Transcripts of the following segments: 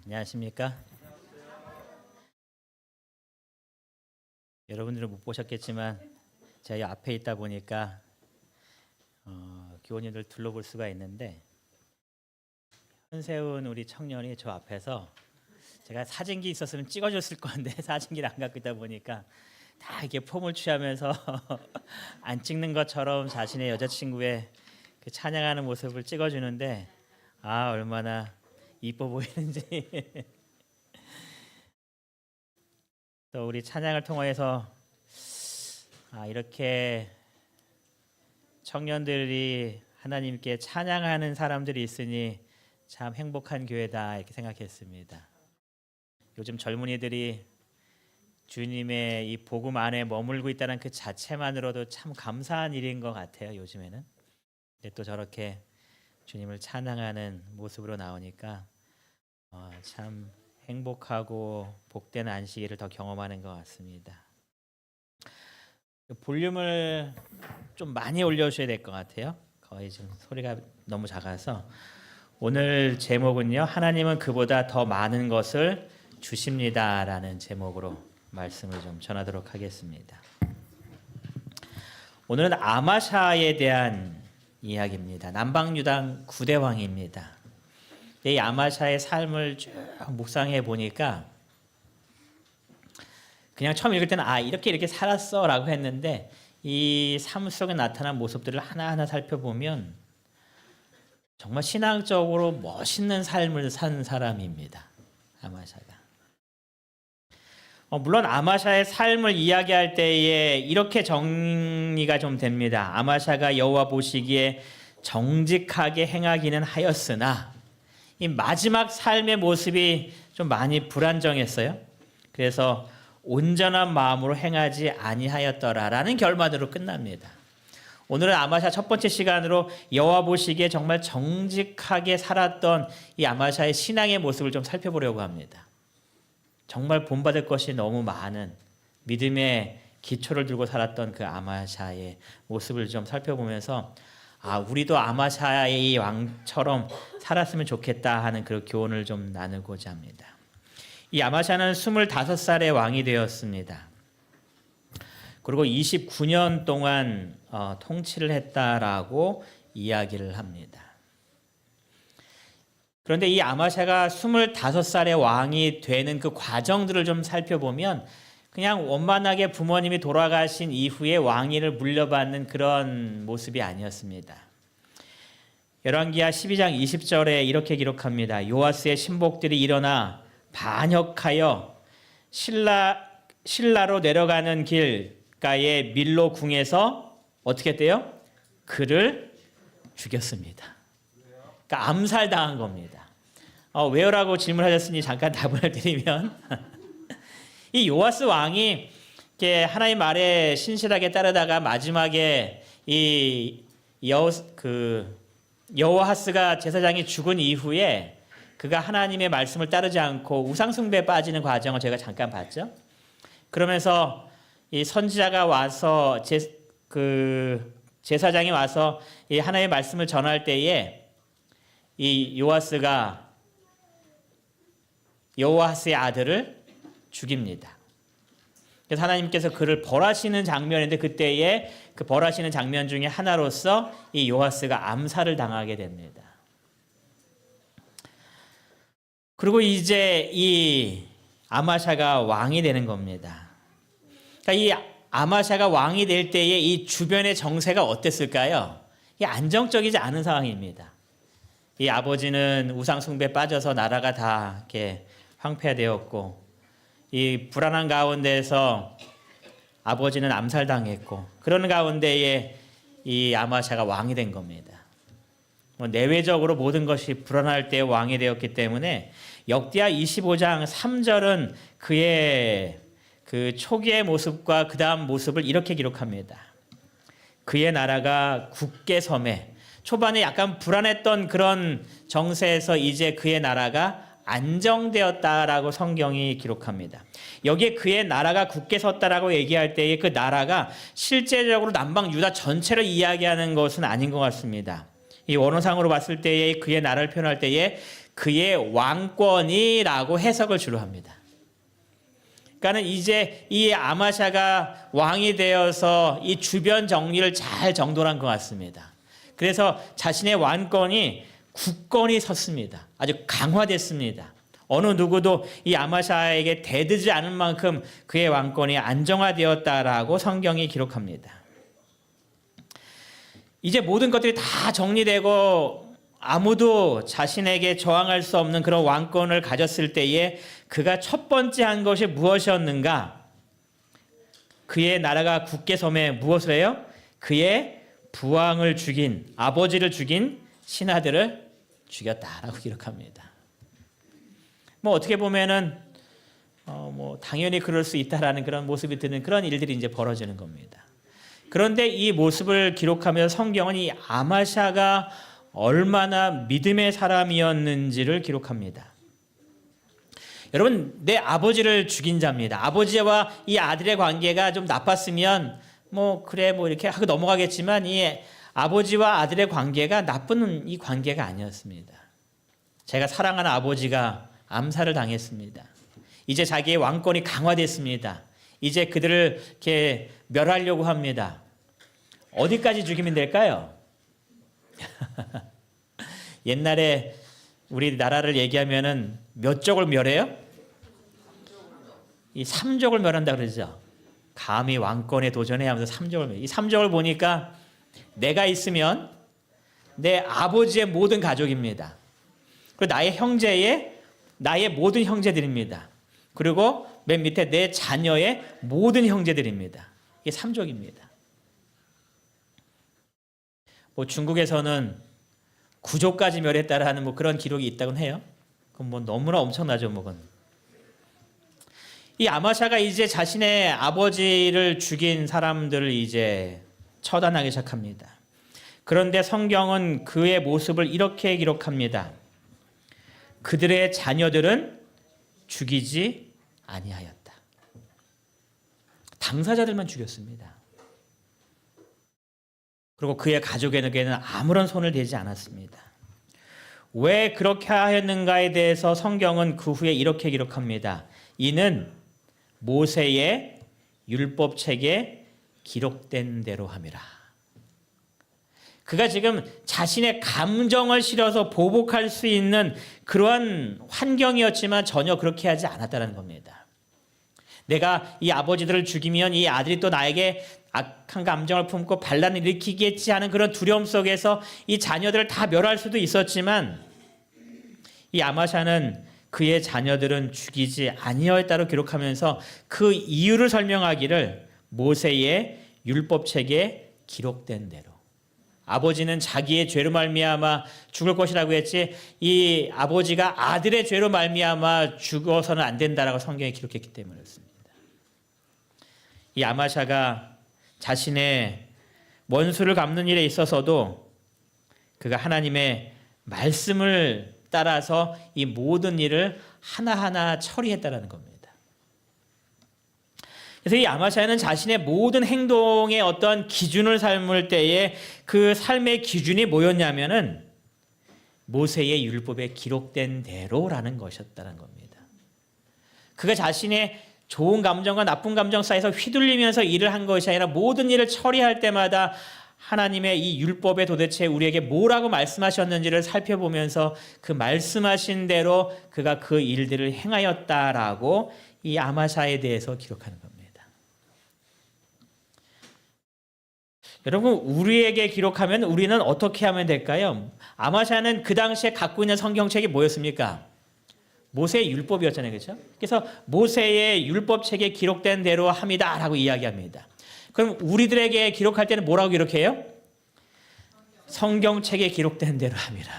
안녕하십니까? 여러분들은 못 보셨겠지만 저희 앞에 있다 보니까 교원님들 둘러볼 수가 있는데, 현세훈 우리 청년이 저 앞에서 제가 사진기 있었으면 찍어줬을 건데 사진기를 안 갖고 있다 보니까 다 이렇게 폼을 취하면서 안 찍는 것처럼 자신의 여자친구의 그 찬양하는 모습을 찍어주는데, 얼마나 이뻐 보이는지. 또 우리 찬양을 통해서 이렇게 청년들이 하나님께 찬양하는 사람들이 있으니 참 행복한 교회다, 이렇게 생각했습니다. 요즘 젊은이들이 주님의 이 복음 안에 머물고 있다는 그 자체만으로도 참 감사한 일인 것 같아요, 요즘에는. 근데 또 저렇게 주님을 찬양하는 모습으로 나오니까 참 행복하고 복된 안식일을 더 경험하는 것 같습니다. 볼륨을 좀 많이 올려주셔야 될 것 같아요. 거의 지금 소리가 너무 작아서. 오늘 제목은요, 하나님은 그보다 더 많은 것을 주십니다 라는 제목으로 말씀을 좀 전하도록 하겠습니다. 오늘은 아마샤에 대한 이야기입니다. 남방유당 9대 왕입니다. 이 아마샤의 삶을 쭉 묵상해 보니까 그냥 처음 읽을 때는 이렇게 살았어 라고 했는데, 이 삶 속에 나타난 모습들을 하나하나 살펴보면 정말 신앙적으로 멋있는 삶을 산 사람입니다, 아마샤가. 물론 아마샤의 삶을 이야기할 때에 이렇게 정리가 좀 됩니다. 아마샤가 여호와 보시기에 정직하게 행하기는 하였으나, 이 마지막 삶의 모습이 좀 많이 불안정했어요. 그래서 온전한 마음으로 행하지 아니하였더라라는 결말으로 끝납니다. 오늘은 아마샤 첫 번째 시간으로 여호와 보시기에 정말 정직하게 살았던 이 아마샤의 신앙의 모습을 좀 살펴보려고 합니다. 정말 본받을 것이 너무 많은 믿음의 기초를 들고 살았던 그 아마샤의 모습을 좀 살펴보면서 우리도 아마샤의 왕처럼 살았으면 좋겠다 하는 그런 교훈을 좀 나누고자 합니다. 이 아마샤는 25살의 왕이 되었습니다. 그리고 29년 동안 통치를 했다라고 이야기를 합니다. 그런데 이 아마샤가 25살의 왕이 되는 그 과정들을 좀 살펴보면 그냥 원만하게 부모님이 돌아가신 이후에 왕위를 물려받는 그런 모습이 아니었습니다. 열왕기하 12장 20절에 이렇게 기록합니다. 요아스의 신복들이 일어나 반역하여 실라로 내려가는 길가의 밀로 궁에서 어떻게 했대요? 그를 죽였습니다. 그러니까 암살당한 겁니다. 왜요라고 질문하셨으니 잠깐 답을 드리면 이 요아스 왕이 하나님 말에 신실하게 따르다가 마지막에 이 여호아하스가 제사장이 죽은 이후에 그가 하나님의 말씀을 따르지 않고 우상숭배에 빠지는 과정을 제가 잠깐 봤죠. 그러면서 이 선지자가 와서 제사장이 와서 이 하나님의 말씀을 전할 때에 이 요아스가 여호아하스의 아들을 죽입니다. 그래서 하나님께서 그를 벌하시는 장면인데, 그때에 그 벌하시는 장면 중에 하나로서 이 요아스가 암살을 당하게 됩니다. 그리고 이제 이 아마샤가 왕이 되는 겁니다. 그러니까 이 아마샤가 왕이 될 때에 이 주변의 정세가 어땠을까요? 이게 안정적이지 않은 상황입니다. 이 아버지는 우상 숭배에 빠져서 나라가 다 이렇게 황폐되었고, 이 불안한 가운데서 아버지는 암살당했고, 그런 가운데에 이 아마샤가 왕이 된 겁니다. 내외적으로 모든 것이 불안할 때 왕이 되었기 때문에 역대하 25장 3절은 그의 그 초기의 모습과 그 다음 모습을 이렇게 기록합니다. 그의 나라가 굳게 섬에, 초반에 약간 불안했던 그런 정세에서 이제 그의 나라가 안정되었다라고 성경이 기록합니다. 여기에 그의 나라가 굳게 섰다라고 얘기할 때에 그 나라가 실제적으로 남방 유다 전체를 이야기하는 것은 아닌 것 같습니다. 이 원어상으로 봤을 때에 그의 나라를 표현할 때에 그의 왕권이라고 해석을 주로 합니다. 그러니까는 이제 이 아마샤가 왕이 되어서 이 주변 정리를 잘 정돈한 것 같습니다. 그래서 자신의 왕권이 굳건히 섰습니다. 아주 강화됐습니다. 어느 누구도 이 아마샤에게 대들지 않을 만큼 그의 왕권이 안정화되었다라고 성경이 기록합니다. 이제 모든 것들이 다 정리되고 아무도 자신에게 저항할 수 없는 그런 왕권을 가졌을 때에 그가 첫 번째 한 것이 무엇이었는가? 그의 나라가 굳게 섬에 무엇을 해요? 그의 부왕을 죽인, 아버지를 죽인 신하들을 죽였다라고 기록합니다. 뭐 어떻게 보면은 당연히 그럴 수 있다라는 그런 모습이 드는 그런 일들이 이제 벌어지는 겁니다. 그런데 이 모습을 기록하면서 성경은 이 아마샤가 얼마나 믿음의 사람이었는지를 기록합니다. 여러분, 내 아버지를 죽인 자입니다. 아버지와 이 아들의 관계가 좀 나빴으면 이렇게 하고 넘어가겠지만 이 아버지와 아들의 관계가 나쁜 이 관계가 아니었습니다. 제가 사랑하는 아버지가 암살을 당했습니다. 이제 자기의 왕권이 강화됐습니다. 이제 그들을 이렇게 멸하려고 합니다. 어디까지 죽이면 될까요? 옛날에 우리 나라를 얘기하면은 몇 족을 멸해요? 이 3족을 멸한다 그러죠. 감히 왕권에 도전해 하면서 3족을 멸. 이 3족을 보니까 내가 있으면 내 아버지의 모든 가족입니다. 그리고 나의 모든 형제들입니다. 그리고 맨 밑에 내 자녀의 모든 형제들입니다. 이게 3족입니다. 중국에서는 9족까지 멸했다라는 그런 기록이 있다고는 해요. 그럼 너무나 엄청나죠, 그건. 이 아마샤가 이제 자신의 아버지를 죽인 사람들을 이제 처단하기 시작합니다. 그런데 성경은 그의 모습을 이렇게 기록합니다. 그들의 자녀들은 죽이지 아니하였다. 당사자들만 죽였습니다. 그리고 그의 가족에게는 아무런 손을 대지 않았습니다. 왜 그렇게 하였는가에 대해서 성경은 그 후에 이렇게 기록합니다. 이는 모세의 율법책에 기록된 대로 함이라. 그가 지금 자신의 감정을 실어서 보복할 수 있는 그러한 환경이었지만 전혀 그렇게 하지 않았다는 겁니다. 내가 이 아버지들을 죽이면 이 아들이 또 나에게 악한 감정을 품고 반란을 일으키겠지 하는 그런 두려움 속에서 이 자녀들을 다 멸할 수도 있었지만 이 아마샤는 그의 자녀들은 죽이지 아니하였다고 기록하면서 그 이유를 설명하기를 모세의 율법책에 기록된 대로. 아버지는 자기의 죄로 말미암아 죽을 것이라고 했지 이 아버지가 아들의 죄로 말미암아 죽어서는 안 된다라고 성경에 기록했기 때문이었습니다. 이 아마샤가 자신의 원수를 갚는 일에 있어서도 그가 하나님의 말씀을 따라서 이 모든 일을 하나하나 처리했다라는 겁니다. 그래서 이 아마샤는 자신의 모든 행동의 어떤 기준을 삼을 때에 그 삶의 기준이 뭐였냐면은 모세의 율법에 기록된 대로라는 것이었다는 겁니다. 그가 자신의 좋은 감정과 나쁜 감정 사이에서 휘둘리면서 일을 한 것이 아니라 모든 일을 처리할 때마다 하나님의 이 율법에 도대체 우리에게 뭐라고 말씀하셨는지를 살펴보면서 그 말씀하신 대로 그가 그 일들을 행하였다라고 이 아마샤에 대해서 기록하는 겁니다. 여러분, 우리에게 기록하면 우리는 어떻게 하면 될까요? 아마샤는 그 당시에 갖고 있는 성경책이 뭐였습니까? 모세의 율법이었잖아요. 그렇죠? 그래서 모세의 율법책에 기록된 대로 합니다라고 이야기합니다. 그럼 우리들에게 기록할 때는 뭐라고 기록해요? 성경책에 기록된 대로 합니다.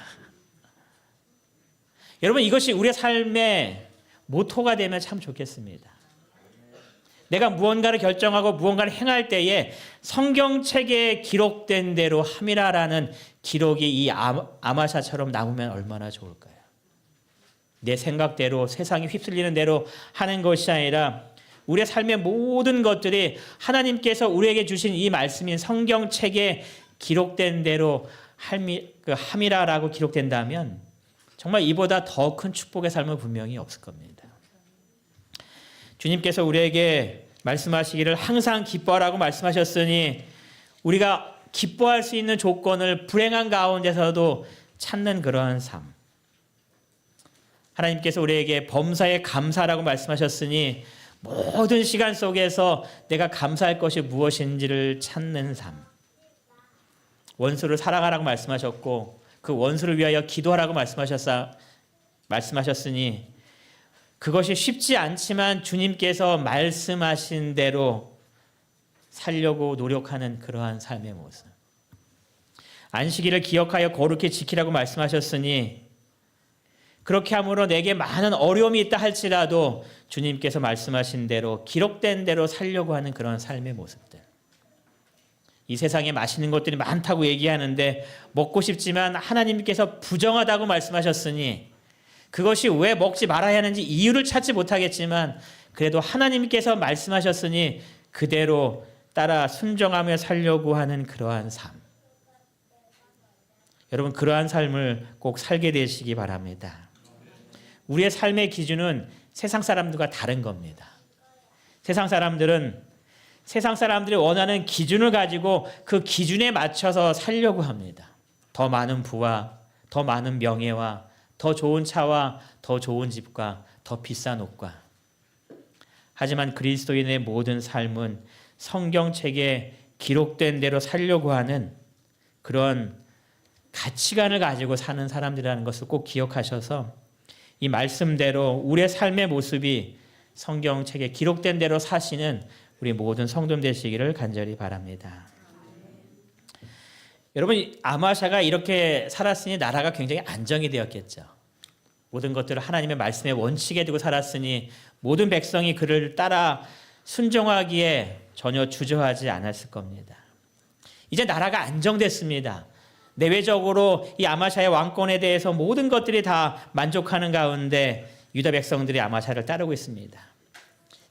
여러분, 이것이 우리의 삶의 모토가 되면 참 좋겠습니다. 내가 무언가를 결정하고 무언가를 행할 때에 성경책에 기록된 대로 함이라라는 기록이 이 아마샤처럼 남으면 얼마나 좋을까요? 내 생각대로 세상이 휩쓸리는 대로 하는 것이 아니라 우리의 삶의 모든 것들이 하나님께서 우리에게 주신 이 말씀인 성경책에 기록된 대로 함이라라고 기록된다면 정말 이보다 더 큰 축복의 삶은 분명히 없을 겁니다. 주님께서 우리에게 말씀하시기를 항상 기뻐하라고 말씀하셨으니 우리가 기뻐할 수 있는 조건을 불행한 가운데서도 찾는 그러한 삶. 하나님께서 우리에게 범사에 감사라고 말씀하셨으니 모든 시간 속에서 내가 감사할 것이 무엇인지를 찾는 삶. 원수를 사랑하라고 말씀하셨고 그 원수를 위하여 기도하라고 말씀하셨으니 그것이 쉽지 않지만 주님께서 말씀하신 대로 살려고 노력하는 그러한 삶의 모습. 안식일을 기억하여 거룩히 지키라고 말씀하셨으니 그렇게 함으로 내게 많은 어려움이 있다 할지라도 주님께서 말씀하신 대로 기록된 대로 살려고 하는 그런 삶의 모습들. 이 세상에 맛있는 것들이 많다고 얘기하는데 먹고 싶지만 하나님께서 부정하다고 말씀하셨으니 그것이 왜 먹지 말아야 하는지 이유를 찾지 못하겠지만 그래도 하나님께서 말씀하셨으니 그대로 따라 순종하며 살려고 하는 그러한 삶. 여러분 그러한 삶을 꼭 살게 되시기 바랍니다. 우리의 삶의 기준은 세상 사람들과 다른 겁니다. 세상 사람들이 원하는 기준을 가지고 그 기준에 맞춰서 살려고 합니다. 더 많은 부와 더 많은 명예와 더 좋은 차와 더 좋은 집과 더 비싼 옷과. 하지만 그리스도인의 모든 삶은 성경책에 기록된 대로 살려고 하는 그런 가치관을 가지고 사는 사람들이라는 것을 꼭 기억하셔서 이 말씀대로 우리의 삶의 모습이 성경책에 기록된 대로 사시는 우리 모든 성도들 되시기를 간절히 바랍니다. 여러분 아마샤가 이렇게 살았으니 나라가 굉장히 안정이 되었겠죠. 모든 것들을 하나님의 말씀의 원칙에 두고 살았으니 모든 백성이 그를 따라 순종하기에 전혀 주저하지 않았을 겁니다. 이제 나라가 안정됐습니다. 내외적으로 이 아마샤의 왕권에 대해서 모든 것들이 다 만족하는 가운데 유다 백성들이 아마샤를 따르고 있습니다.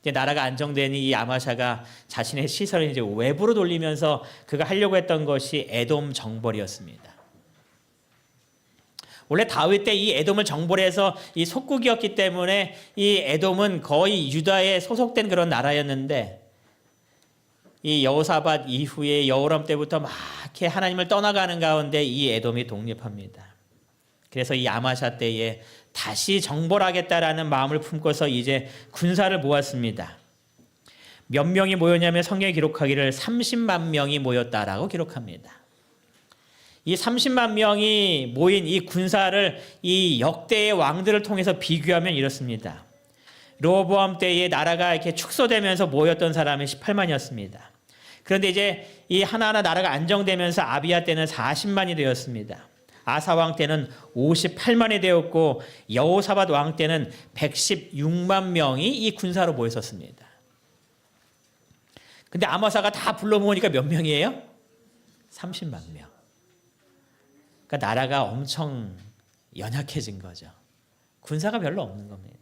이제 나라가 안정되니 이 아마샤가 자신의 시선을 이제 외부로 돌리면서 그가 하려고 했던 것이 에돔 정벌이었습니다. 원래 다윗 때 이 에돔을 정벌해서 이 속국이었기 때문에 이 에돔은 거의 유다에 소속된 그런 나라였는데 이 여호사밧 이후에 여호람 때부터 막 이렇게 하나님을 떠나가는 가운데 이 에돔이 독립합니다. 그래서 이 아마샤 때에 다시 정벌하겠다라는 마음을 품고서 이제 군사를 모았습니다. 몇 명이 모였냐면 성경에 기록하기를 30만 명이 모였다라고 기록합니다. 이 30만 명이 모인 이 군사를 이 역대의 왕들을 통해서 비교하면 이렇습니다. 르호보암 때에 나라가 이렇게 축소되면서 모였던 사람이 18만이었습니다. 그런데 이제 이 하나하나 나라가 안정되면서 아비야 때는 40만이 되었습니다. 아사 왕 때는 58만이 되었고 여호사밧 왕 때는 116만 명이 이 군사로 모였었습니다. 근데 아마사가 다 불러 모으니까 몇 명이에요? 30만 명. 그러니까 나라가 엄청 연약해진 거죠. 군사가 별로 없는 겁니다.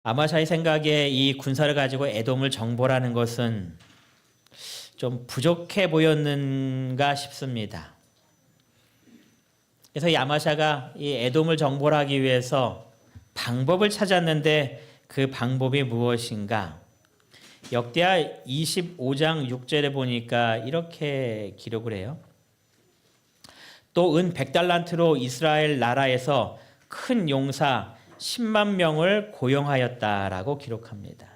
아마샤의 생각에 이 군사를 가지고 에돔을 정벌하는 것은 좀 부족해 보였는가 싶습니다. 그래서 이 아마샤가 이 에돔을 정벌하기 위해서 방법을 찾았는데 그 방법이 무엇인가? 역대하 25장 6절에 보니까 이렇게 기록을 해요. 또 은 100달란트로 이스라엘 나라에서 큰 용사 10만 명을 고용하였다라고 기록합니다.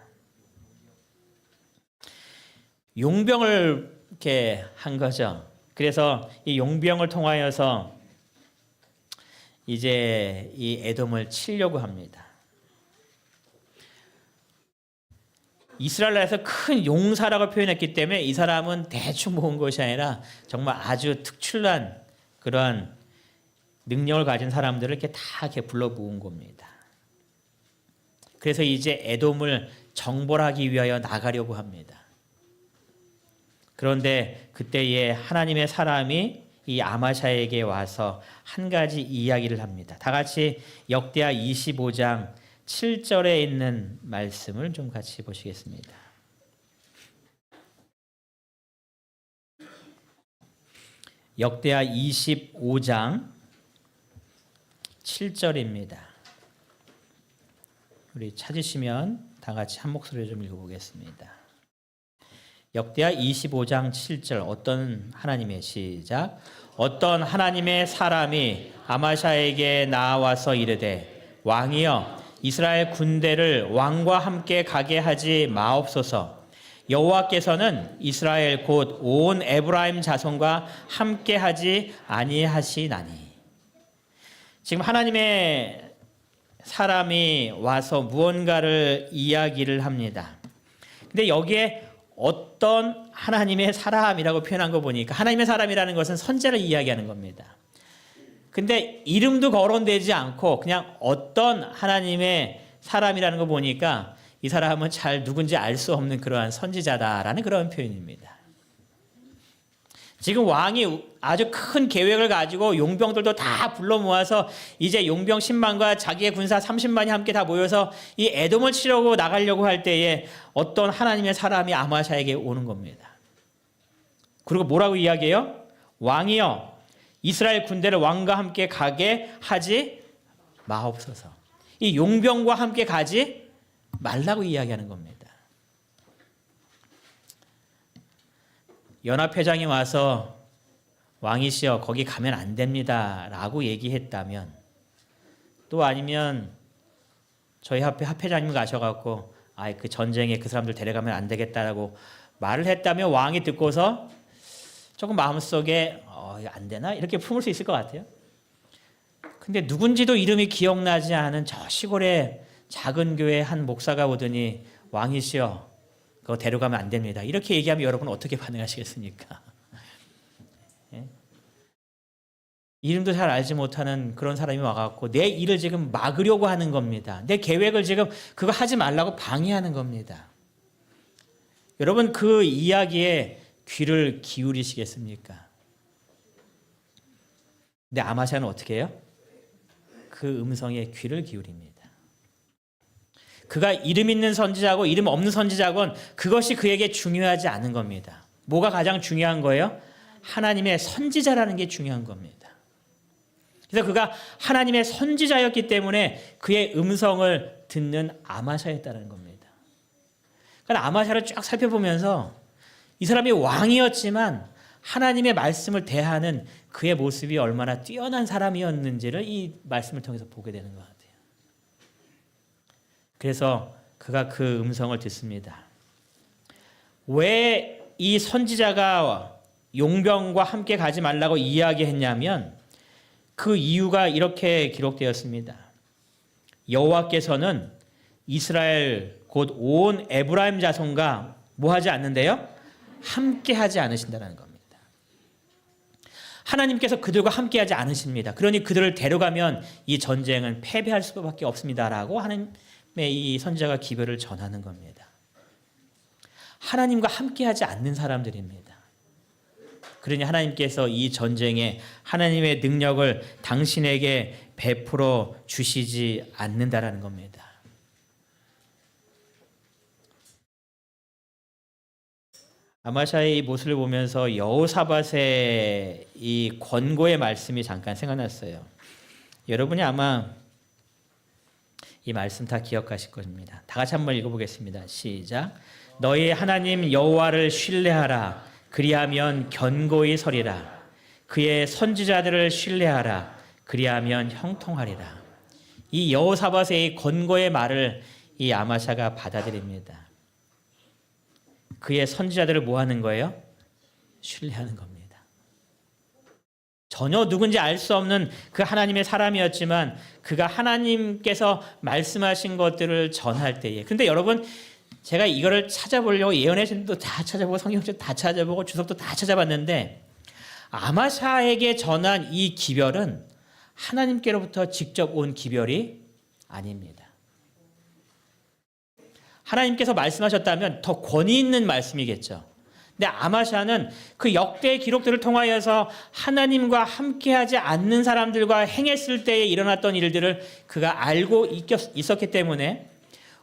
용병을 이렇게 한 거죠. 그래서 이 용병을 통하여서 이제 이 에돔을 치려고 합니다. 이스라엘에서 큰 용사라고 표현했기 때문에 이 사람은 대충 모은 것이 아니라 정말 아주 특출난 그런 능력을 가진 사람들을 이렇게 다 이렇게 불러 모은 겁니다. 그래서 이제 에돔을 정벌하기 위하여 나가려고 합니다. 그런데 그때에 하나님의 사람이 이 아마샤에게 와서 한 가지 이야기를 합니다. 다 같이 역대하 25장 7절에 있는 말씀을 좀 같이 보시겠습니다. 역대하 25장 7절입니다. 우리 찾으시면 다 같이 한 목소리로 좀 읽어보겠습니다. 역대하 25장 7절 어떤 하나님의 시작 어떤 하나님의 사람이 아마샤에게 나와서 이르되 왕이여 이스라엘 군대를 왕과 함께 가게 하지 마옵소서. 여호와께서는 이스라엘 곧 온 에브라임 자손과 함께 하지 아니하시나니. 지금 하나님의 사람이 와서 무언가를 이야기를 합니다. 근데 여기에 어떤 하나님의 사람이라고 표현한 거 보니까 하나님의 사람이라는 것은 선지자를 이야기하는 겁니다. 근데 이름도 거론되지 않고 그냥 어떤 하나님의 사람이라는 거 보니까 이 사람은 잘 누군지 알 수 없는 그러한 선지자다라는 그런 표현입니다. 지금 왕이 아주 큰 계획을 가지고 용병들도 다 불러 모아서 이제 용병 10만과 자기의 군사 30만이 함께 다 모여서 이 에돔을 치려고 나가려고 할 때에 어떤 하나님의 사람이 아마샤에게 오는 겁니다. 그리고 뭐라고 이야기해요? 왕이여 이스라엘 군대를 왕과 함께 가게 하지 마옵소서. 이 용병과 함께 가지 말라고 이야기하는 겁니다. 연합회장이 와서 왕이시여 거기 가면 안 됩니다 라고 얘기했다면, 또 아니면 저희 합회장님 가셔갖고 그 전쟁에 그 사람들 데려가면 안 되겠다라고 말을 했다면 왕이 듣고서 조금 마음속에 안 되나 이렇게 품을 수 있을 것 같아요. 근데 누군지도 이름이 기억나지 않은 저 시골의 작은 교회 한 목사가 오더니 왕이시여 그거 데려가면 안 됩니다 이렇게 얘기하면 여러분 어떻게 반응하시겠습니까? 예? 이름도 잘 알지 못하는 그런 사람이 와갖고 내 일을 지금 막으려고 하는 겁니다. 내 계획을 지금 그거 하지 말라고 방해하는 겁니다. 여러분 그 이야기에 귀를 기울이시겠습니까? 근데 아마샤는 어떻게 해요? 그 음성에 귀를 기울입니다. 그가 이름 있는 선지자고 이름 없는 선지자건 그것이 그에게 중요하지 않은 겁니다. 뭐가 가장 중요한 거예요? 하나님의 선지자라는 게 중요한 겁니다. 그래서 그가 하나님의 선지자였기 때문에 그의 음성을 듣는 아마샤였다는 겁니다. 그러니까 아마샤를 쫙 살펴보면서 이 사람이 왕이었지만 하나님의 말씀을 대하는 그의 모습이 얼마나 뛰어난 사람이었는지를 이 말씀을 통해서 보게 되는 것 같아요. 그래서 그가 그 음성을 듣습니다. 왜 이 선지자가 용병과 함께 가지 말라고 이야기했냐면 그 이유가 이렇게 기록되었습니다. 여호와께서는 이스라엘 곧 온 에브라임 자손과 뭐 하지 않는데요? 함께 하지 않으신다는 겁니다. 하나님께서 그들과 함께 하지 않으십니다. 그러니 그들을 데려가면 이 전쟁은 패배할 수밖에 없습니다라고 하나님의 이 선지자가 기별을 전하는 겁니다. 하나님과 함께 하지 않는 사람들입니다. 그러니 하나님께서 이 전쟁에 하나님의 능력을 당신에게 베풀어 주시지 않는다라는 겁니다. 아마샤의 이 모습을 보면서 여호사밧의 이 권고의 말씀이 잠깐 생각났어요. 여러분이 아마 이 말씀 다 기억하실 겁니다. 다 같이 한번 읽어보겠습니다. 시작. 너희 하나님 여호와를 신뢰하라. 그리하면 견고히 서리라. 그의 선지자들을 신뢰하라. 그리하면 형통하리라. 이 여호사밧의 권고의 말을 이 아마샤가 받아들입니다. 그의 선지자들을 뭐 하는 거예요? 신뢰하는 겁니다. 전혀 누군지 알 수 없는 그 하나님의 사람이었지만 그가 하나님께서 말씀하신 것들을 전할 때에, 근데 여러분 제가 이거를 찾아보려고 예언의 신도 다 찾아보고 성경책 다 찾아보고 주석도 다 찾아봤는데 아마샤에게 전한 이 기별은 하나님께로부터 직접 온 기별이 아닙니다. 하나님께서 말씀하셨다면 더 권위 있는 말씀이겠죠. 근데 아마샤는 그 역대의 기록들을 통하여서 하나님과 함께하지 않는 사람들과 행했을 때에 일어났던 일들을 그가 알고 있었기 때문에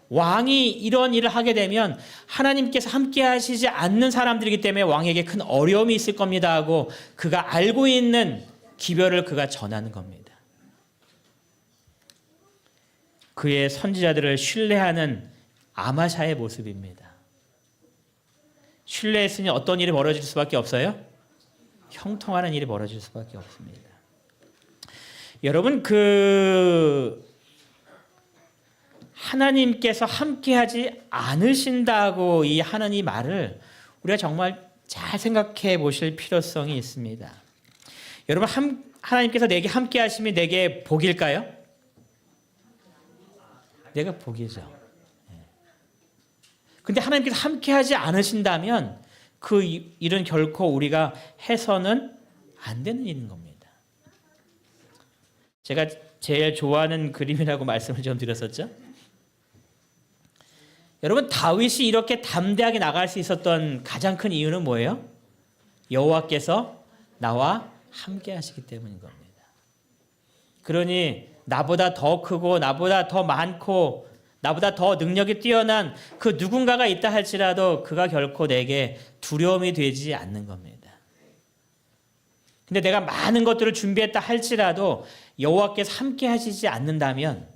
왕이 이런 일을 하게 되면 하나님께서 함께 하시지 않는 사람들이기 때문에 왕에게 큰 어려움이 있을 겁니다 하고 그가 알고 있는 기별을 그가 전하는 겁니다. 그의 선지자들을 신뢰하는 아마샤의 모습입니다. 신뢰했으니 어떤 일이 벌어질 수밖에 없어요? 형통하는 일이 벌어질 수밖에 없습니다. 여러분, 하나님께서 함께하지 않으신다고 이 하는 이 말을 우리가 정말 잘 생각해 보실 필요성이 있습니다. 여러분, 하나님께서 내게 함께하심이 내게 복일까요? 내가 복이죠. 근데 하나님께서 함께하지 않으신다면 그 일은 결코 우리가 해서는 안 되는 일인 겁니다. 제가 제일 좋아하는 그림이라고 말씀을 좀 드렸었죠. 여러분, 다윗이 이렇게 담대하게 나갈 수 있었던 가장 큰 이유는 뭐예요? 여호와께서 나와 함께 하시기 때문인 겁니다. 그러니 나보다 더 크고 나보다 더 많고 나보다 더 능력이 뛰어난 그 누군가가 있다 할지라도 그가 결코 내게 두려움이 되지 않는 겁니다. 근데 내가 많은 것들을 준비했다 할지라도 여호와께서 함께 하시지 않는다면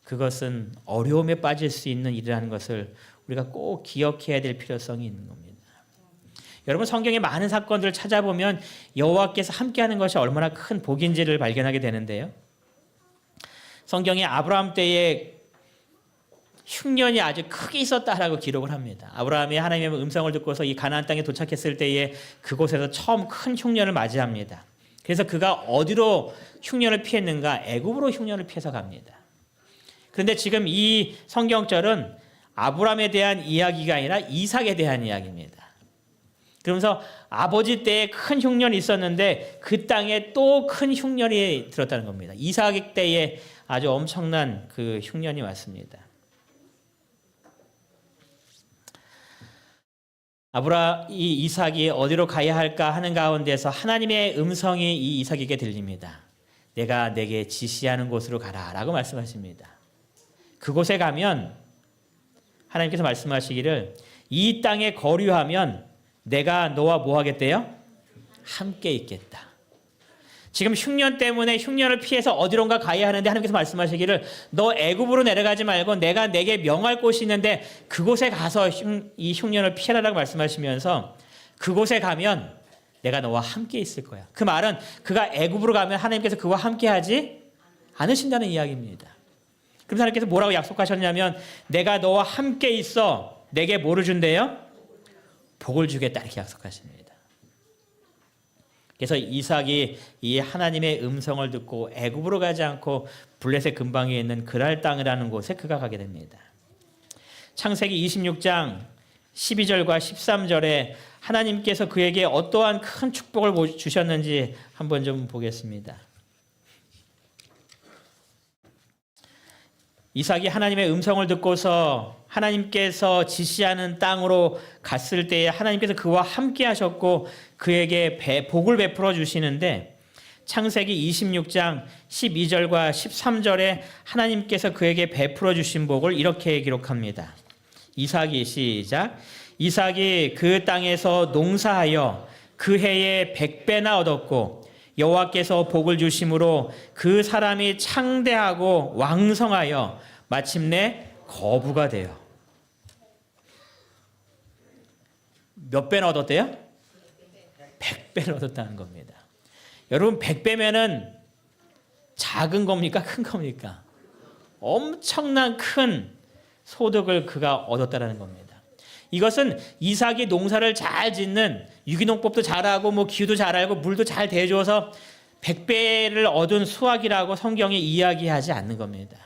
그것은 어려움에 빠질 수 있는 일이라는 것을 우리가 꼭 기억해야 될 필요성이 있는 겁니다. 여러분, 성경의 많은 사건들을 찾아보면 여호와께서 함께하는 것이 얼마나 큰 복인지를 발견하게 되는데요. 성경에 아브라함 때에 흉년이 아주 크게 있었다라고 기록을 합니다. 아브라함이 하나님의 음성을 듣고서 이 가나안 땅에 도착했을 때에 그곳에서 처음 큰 흉년을 맞이합니다. 그래서 그가 어디로 흉년을 피했는가? 애굽으로 흉년을 피해서 갑니다. 그런데 지금 이 성경절은 아브라함에 대한 이야기가 아니라 이삭에 대한 이야기입니다. 그러면서 아버지 때에 큰 흉년이 있었는데 그 땅에 또 큰 흉년이 들었다는 겁니다. 이삭 때에 아주 엄청난 그 흉년이 왔습니다. 이 이삭이 어디로 가야 할까 하는 가운데서 하나님의 음성이 이 이삭에게 들립니다. 내가 내게 지시하는 곳으로 가라라고 말씀하십니다. 그곳에 가면 하나님께서 말씀하시기를 이 땅에 거류하면 내가 너와 뭐 하겠대요? 함께 있겠다. 지금 흉년 때문에 흉년을 피해서 어디론가 가야 하는데 하나님께서 말씀하시기를 너 애굽으로 내려가지 말고 내가 내게 명할 곳이 있는데 그곳에 가서 이 흉년을 피해라라고 말씀하시면서 그곳에 가면 내가 너와 함께 있을 거야. 그 말은 그가 애굽으로 가면 하나님께서 그와 함께 하지 않으신다는 이야기입니다. 그럼 하나님께서 뭐라고 약속하셨냐면 내가 너와 함께 있어 내게 뭐를 준대요? 복을 주겠다 이렇게 약속하십니다. 그래서 이삭이 이 하나님의 음성을 듣고 애굽으로 가지 않고 블레셋 근방에 있는 그랄 땅이라는 곳에 그가 가게 됩니다. 창세기 26장 12절과 13절에 하나님께서 그에게 어떠한 큰 축복을 주셨는지 한번 좀 보겠습니다. 이삭이 하나님의 음성을 듣고서 하나님께서 지시하는 땅으로 갔을 때에 하나님께서 그와 함께 하셨고 그에게 복을 베풀어 주시는데 창세기 26장 12절과 13절에 하나님께서 그에게 베풀어 주신 복을 이렇게 기록합니다. 이삭이 시작. 이삭이 그 땅에서 농사하여 그 해에 100배나 얻었고 여호와께서 복을 주심으로 그 사람이 창대하고 왕성하여 마침내 거부가 되어 몇 배나 얻었대요? 100배를 얻었다는 겁니다. 여러분 100배면은 작은 겁니까? 큰 겁니까? 엄청난 큰 소득을 그가 얻었다는 겁니다. 이것은 이삭이 농사를 잘 짓는 유기농법도 잘하고 뭐 기후도 잘 알고 물도 잘 대줘서 100배를 얻은 수확이라고 성경이 이야기하지 않는 겁니다.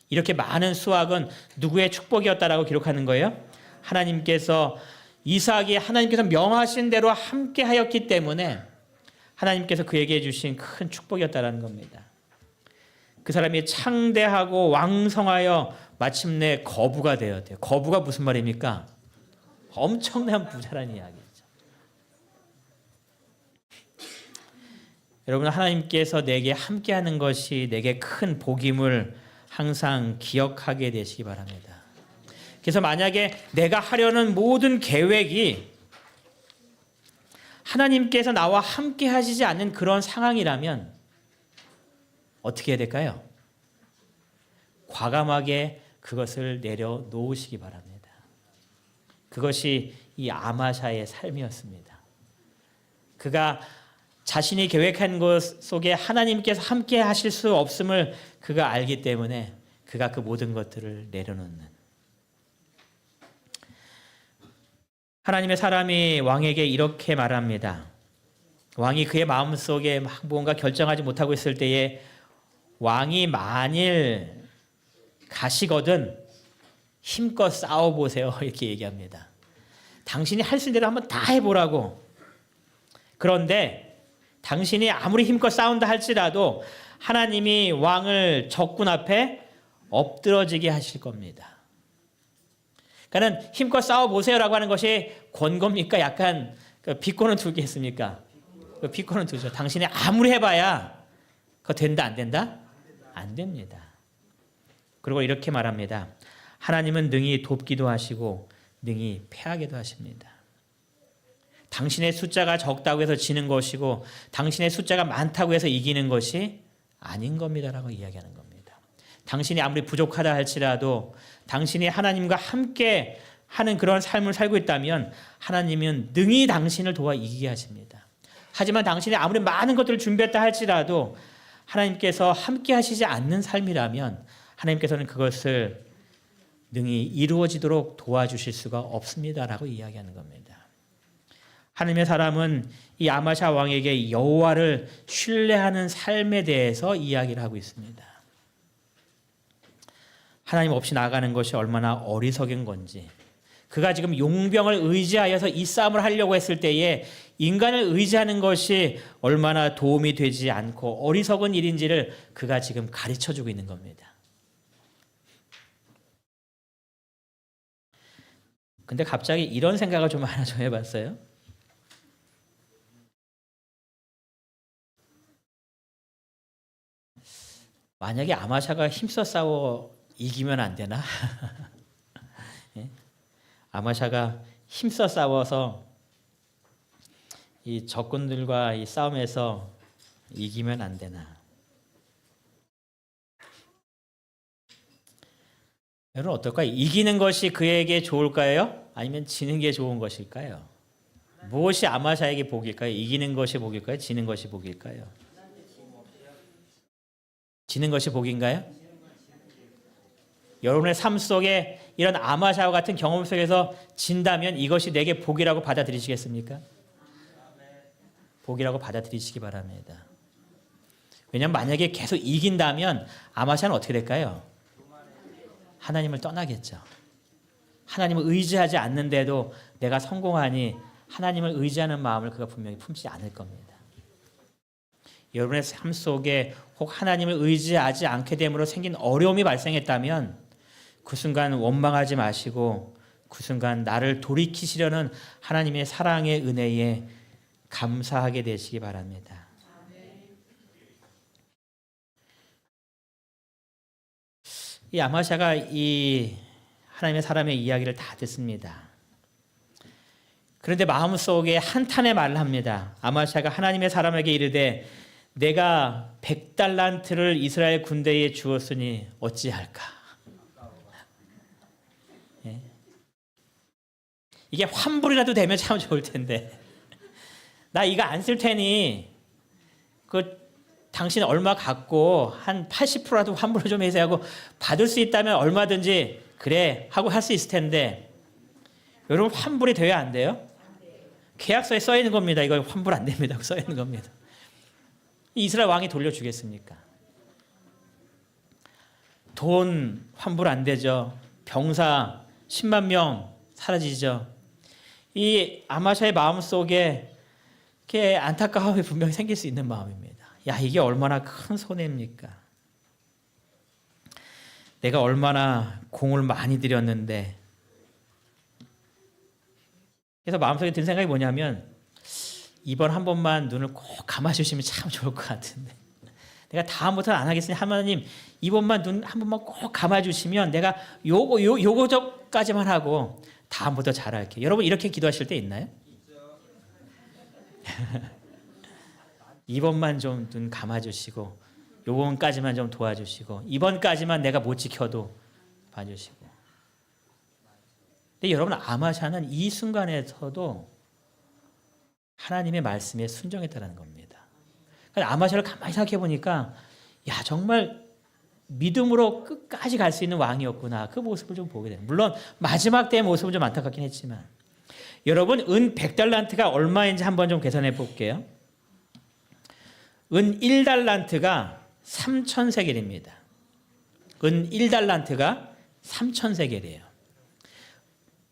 이렇게 많은 수확은 누구의 축복이었다라고 기록하는 거예요? 하나님께서 이삭이 하나님께서 명하신 대로 함께 하였기 때문에 하나님께서 그에게 주신 큰 축복이었다라는 겁니다. 그 사람이 창대하고 왕성하여 마침내 거부가 되었대요. 거부가 무슨 말입니까? 엄청난 부자라는 이야기죠. 여러분 하나님께서 내게 함께하는 것이 내게 큰 복임을 항상 기억하게 되시기 바랍니다. 그래서 만약에 내가 하려는 모든 계획이 하나님께서 나와 함께 하시지 않는 그런 상황이라면 어떻게 해야 될까요? 과감하게 그것을 내려놓으시기 바랍니다. 그것이 이 아마샤의 삶이었습니다. 그가 자신이 계획한 것 속에 하나님께서 함께 하실 수 없음을 그가 알기 때문에 그가 그 모든 것들을 내려놓는, 하나님의 사람이 왕에게 이렇게 말합니다. 왕이 그의 마음속에 막 무언가 결정하지 못하고 있을 때에 왕이 만일 가시거든 힘껏 싸워보세요 이렇게 얘기합니다. 당신이 할 수 있는 대로 한번 다 해보라고. 그런데 당신이 아무리 힘껏 싸운다 할지라도 하나님이 왕을 적군 앞에 엎드러지게 하실 겁니다. 그러니까 힘껏 싸워보세요라고 하는 것이 권고입니까? 약간 비꼬는 두겠습니까? 비꼬는 두죠. 당신이 아무리 해봐야 그거 된다 안 된다? 안 됩니다. 그리고 이렇게 말합니다. 하나님은 능히 돕기도 하시고 능히 패하기도 하십니다. 당신의 숫자가 적다고 해서 지는 것이고 당신의 숫자가 많다고 해서 이기는 것이 아닌 겁니다라고 이야기하는 겁니다. 당신이 아무리 부족하다 할지라도 당신이 하나님과 함께 하는 그런 삶을 살고 있다면 하나님은 능히 당신을 도와 이기게 하십니다. 하지만 당신이 아무리 많은 것들을 준비했다 할지라도 하나님께서 함께 하시지 않는 삶이라면 하나님께서는 그것을 능히 이루어지도록 도와주실 수가 없습니다라고 이야기하는 겁니다. 하나님의 사람은 이 아마샤 왕에게 여호와를 신뢰하는 삶에 대해서 이야기를 하고 있습니다. 하나님 없이 나아가는 것이 얼마나 어리석은 건지, 그가 지금 용병을 의지하여서 이 싸움을 하려고 했을 때에 인간을 의지하는 것이 얼마나 도움이 되지 않고 어리석은 일인지를 그가 지금 가르쳐주고 있는 겁니다. 근데 갑자기 이런 생각을 좀 하나 좀 해봤어요. 만약에 아마샤가 힘써 싸워 이기면 안 되나? 예? 아마샤가 힘써 싸워서 이 적군들과 이 싸움에서 이기면 안 되나? 여러분 어떨까요? 이기는 것이 그에게 좋을까요? 아니면 지는 게 좋은 것일까요? 무엇이 아마샤에게 복일까요? 이기는 것이 복일까요? 지는 것이 복일까요? 지는 것이 복인가요? 여러분의 삶 속에 이런 아마샤와 같은 경험 속에서 진다면 이것이 내게 복이라고 받아들이시겠습니까? 복이라고 받아들이시기 바랍니다. 왜냐하면 만약에 계속 이긴다면 아마샤는 어떻게 될까요? 하나님을 떠나겠죠. 하나님을 의지하지 않는데도 내가 성공하니 하나님을 의지하는 마음을 그가 분명히 품지 않을 겁니다. 여러분의 삶 속에 혹 하나님을 의지하지 않게 됨으로 생긴 어려움이 발생했다면 그 순간 원망하지 마시고 그 순간 나를 돌이키시려는 하나님의 사랑의 은혜에 감사하게 되시기 바랍니다. 이 아마샤가 이 하나님의 사람의 이야기를 다 듣습니다. 그런데 마음속에 한탄의 말을 합니다. 아마샤가 하나님의 사람에게 이르되 내가 100달란트를 이스라엘 군대에 주었으니 어찌할까? 예? 이게 환불이라도 되면 참 좋을 텐데 나 이거 안 쓸 테니 당신 얼마 갖고 한 80%라도 환불을 좀 해서 하고 받을 수 있다면 얼마든지 그래 하고 할 수 있을 텐데 여러분 환불이 돼야 안 돼요? 계약서에 써 있는 겁니다. 이거 환불 안 됩니다. 써 있는 겁니다. 이스라엘 왕이 돌려주겠습니까? 돈 환불 안 되죠. 병사 10만 명 사라지죠. 이 아마샤의 마음속에 이렇게 안타까움이 분명히 생길 수 있는 마음입니다. 야, 이게 얼마나 큰 손해입니까? 내가 얼마나 공을 많이 들였는데. 그래서 마음속에 든 생각이 뭐냐면 이번 한 번만 눈을 꼭 감아주시면 참 좋을 것 같은데 내가 다음부터는 안 하겠으니 하나님 이번만 눈 한 번만 꼭 감아주시면 내가 요거까지만 하고 다음부터 잘할게. 여러분 이렇게 기도하실 때 있나요? 이번만 좀 눈 감아주시고 요번까지만 좀 도와주시고 이번까지만 내가 못 지켜도 봐주시고. 근데 여러분 아마샤는 이 순간에서도 하나님의 말씀에 순종했다는 겁니다. 그러니까 아마샤를 가만히 생각해 보니까 야 정말 믿음으로 끝까지 갈 수 있는 왕이었구나. 그 모습을 좀 보게 돼요. 물론 마지막 때의 모습은 좀 안타깝긴 했지만 여러분 은 100달란트가 얼마인지 한번 좀 계산해 볼게요. 은 1달란트가 3,000세겔입니다. 은 1달란트가 3,000세겔이에요.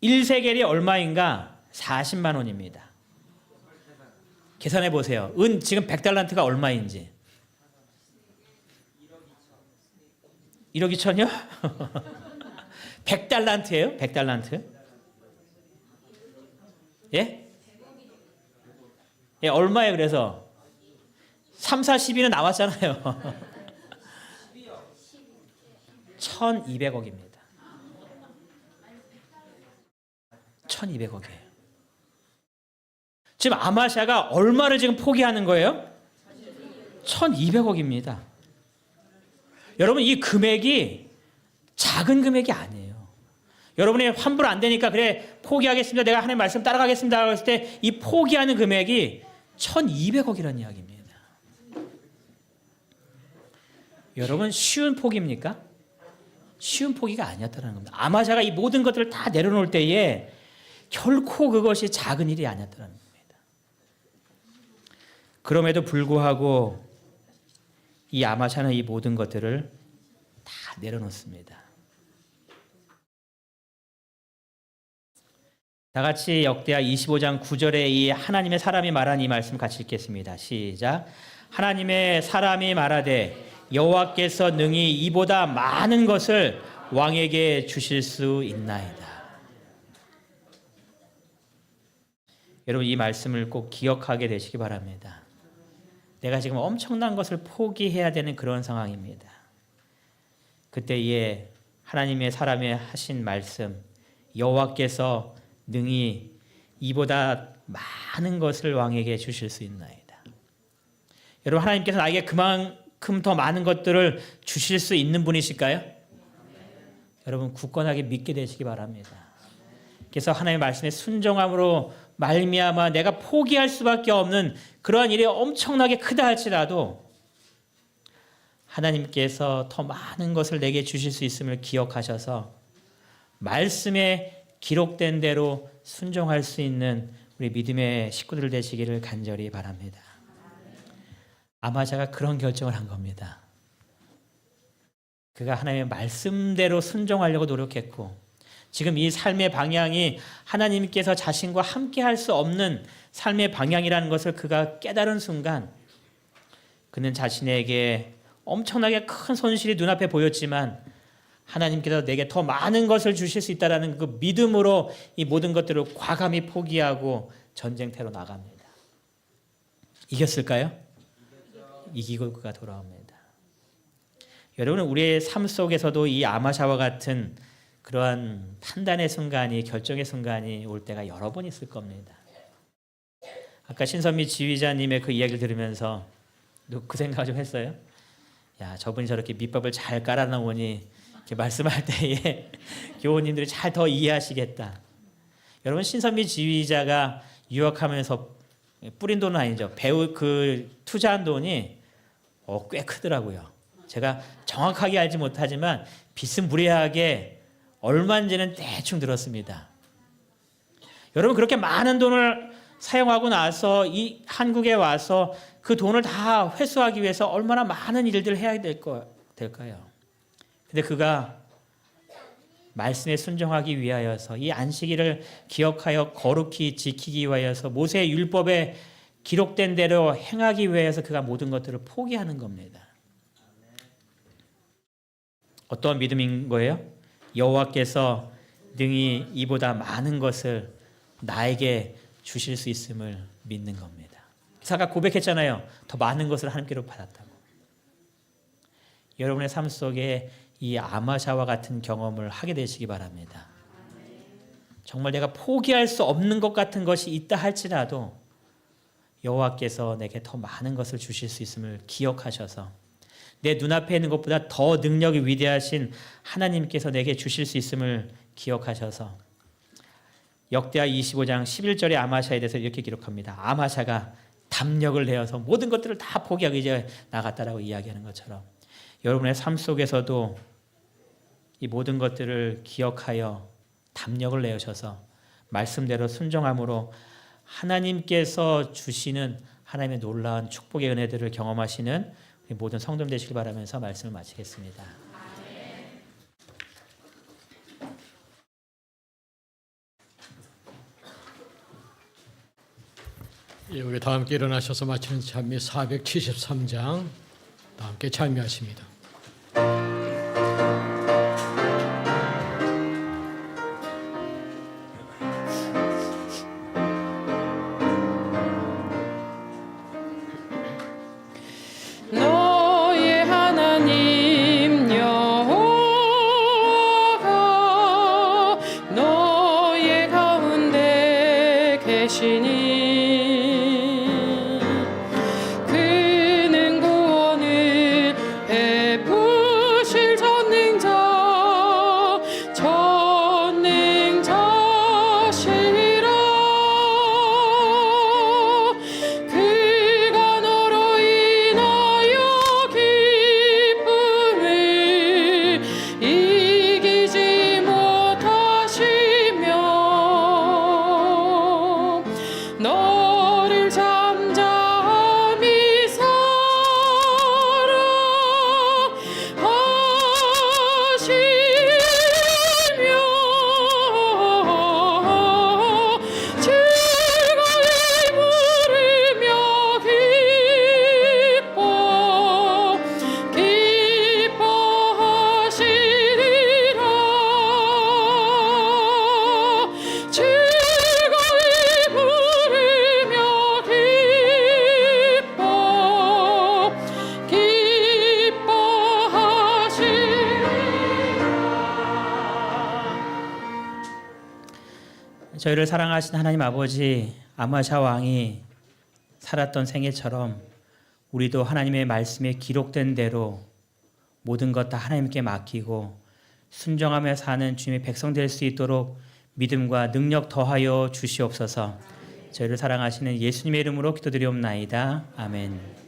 1세겔이 얼마인가? 40만 원입니다. 계산해 보세요. 은 지금 100달란트가 얼마인지. 1억 2천이요? 100달란트예요? 100달란트? 예? 예, 얼마예요? 그래서 3, 4, 12는 나왔잖아요. 1,200억입니다. 1,200억이에요. 지금 아마샤가 얼마를 지금 포기하는 거예요? 1,200억입니다. 여러분 이 금액이 작은 금액이 아니에요. 여러분이 환불 안 되니까 그래 포기하겠습니다. 내가 하나님 말씀 따라가겠습니다. 했을 때 이 포기하는 금액이 1,200억이라는 이야기입니다. 여러분 쉬운 포기입니까? 쉬운 포기가 아니었다는 겁니다. 아마샤가 이 모든 것들을 다 내려놓을 때에 결코 그것이 작은 일이 아니었다는 겁니다. 그럼에도 불구하고 이 아마샤는 이 모든 것들을 다 내려놓습니다. 다 같이 역대하 25장 9절에 이 하나님의 사람이 말한 이 말씀 같이 읽겠습니다. 시작. 하나님의 사람이 말하되 여호와께서 능히 이보다 많은 것을 왕에게 주실 수 있나이다. 여러분 이 말씀을 꼭 기억하게 되시기 바랍니다. 내가 지금 엄청난 것을 포기해야 되는 그런 상황입니다. 그때에 하나님의 사람의 하신 말씀 여호와께서 능히 이보다 많은 것을 왕에게 주실 수 있나이다. 여러분 하나님께서 나에게 그만큼 더 많은 것들을 주실 수 있는 분이실까요? 여러분 굳건하게 믿게 되시기 바랍니다. 그래서 하나님의 말씀에 순종함으로 말미암아 내가 포기할 수밖에 없는 그러한 일이 엄청나게 크다 할지라도 하나님께서 더 많은 것을 내게 주실 수 있음을 기억하셔서 말씀에 기록된 대로 순종할 수 있는 우리 믿음의 식구들 되시기를 간절히 바랍니다. 아마샤가 그런 결정을 한 겁니다. 그가 하나님의 말씀대로 순종하려고 노력했고 지금 이 삶의 방향이 하나님께서 자신과 함께 할 수 없는 삶의 방향이라는 것을 그가 깨달은 순간 그는 자신에게 엄청나게 큰 손실이 눈앞에 보였지만 하나님께서 내게 더 많은 것을 주실 수 있다는 그 믿음으로 이 모든 것들을 과감히 포기하고 전쟁터로 나갑니다. 이겼을까요? 이기고 그가 돌아옵니다. 여러분은 우리의 삶 속에서도 이 아마샤와 같은 그러한 판단의 순간이 결정의 순간이 올 때가 여러 번 있을 겁니다. 아까 신선미 지휘자님의 그 이야기를 들으면서 그 생각을 좀 했어요. 야 저분이 저렇게 밑밥을 잘 깔아놓으니 이렇게 말씀할 때에 교우님들이 잘 더 이해하시겠다. 여러분 신선미 지휘자가 유학하면서 뿌린 돈은 아니죠. 배우 그 투자한 돈이 꽤 크더라고요. 제가 정확하게 알지 못하지만 비스무리하게 얼마인지는 대충 들었습니다. 여러분 그렇게 많은 돈을 사용하고 나서 이 한국에 와서 그 돈을 다 회수하기 위해서 얼마나 많은 일들을 해야 될까요? 근데 그가 말씀에 순종하기 위하여서 이 안식일을 기억하여 거룩히 지키기 위하여서 모세의 율법에 기록된 대로 행하기 위해서 그가 모든 것들을 포기하는 겁니다. 어떤 믿음인 거예요? 여호와께서 능히 이보다 많은 것을 나에게 주실 수 있음을 믿는 겁니다. 그래서 아까 고백했잖아요. 더 많은 것을 하나님께로 받았다고. 여러분의 삶 속에 이 아마샤와 같은 경험을 하게 되시기 바랍니다. 정말 내가 포기할 수 없는 것 같은 것이 있다 할지라도 여호와께서 내게 더 많은 것을 주실 수 있음을 기억하셔서 내 눈앞에 있는 것보다 더 능력이 위대하신 하나님께서 내게 주실 수 있음을 기억하셔서 역대하 25장 11절의 아마샤에 대해서 이렇게 기록합니다. 아마샤가 담력을 내어서 모든 것들을 다 포기하고 이제 나갔다라고 이야기하는 것처럼 여러분의 삶 속에서도 이 모든 것들을 기억하여 담력을 내어셔서 말씀대로 순종함으로 하나님께서 주시는 하나님의 놀라운 축복의 은혜들을 경험하시는 우리 모든 성도님 되시길 바라면서 말씀을 마치겠습니다. 예, 우리 다 함께 일어나셔서 마치는 찬미 473장 다 함께 찬미하십니다. 너의 하나님 여호와가 너의 가운데 계시니 그는 구원을 베푸실 전능자시라. 그가 너로 인하여 기쁨을 이기지 못하시며 너를 잠잠히 사랑하시며 즐거이 부르며 기뻐하시리라. 즐거이 부르며 기뻐하시리라. 저희를 사랑하신 하나님 아버지 아마샤 왕이 살았던 생애처럼 우리도 하나님의 말씀에 기록된 대로 모든 것 다 하나님께 맡기고 순종하며 사는 주님의 백성 될 수 있도록 믿음과 능력 더하여 주시옵소서. 저희를 사랑하시는 예수님의 이름으로 기도드리옵나이다. 아멘.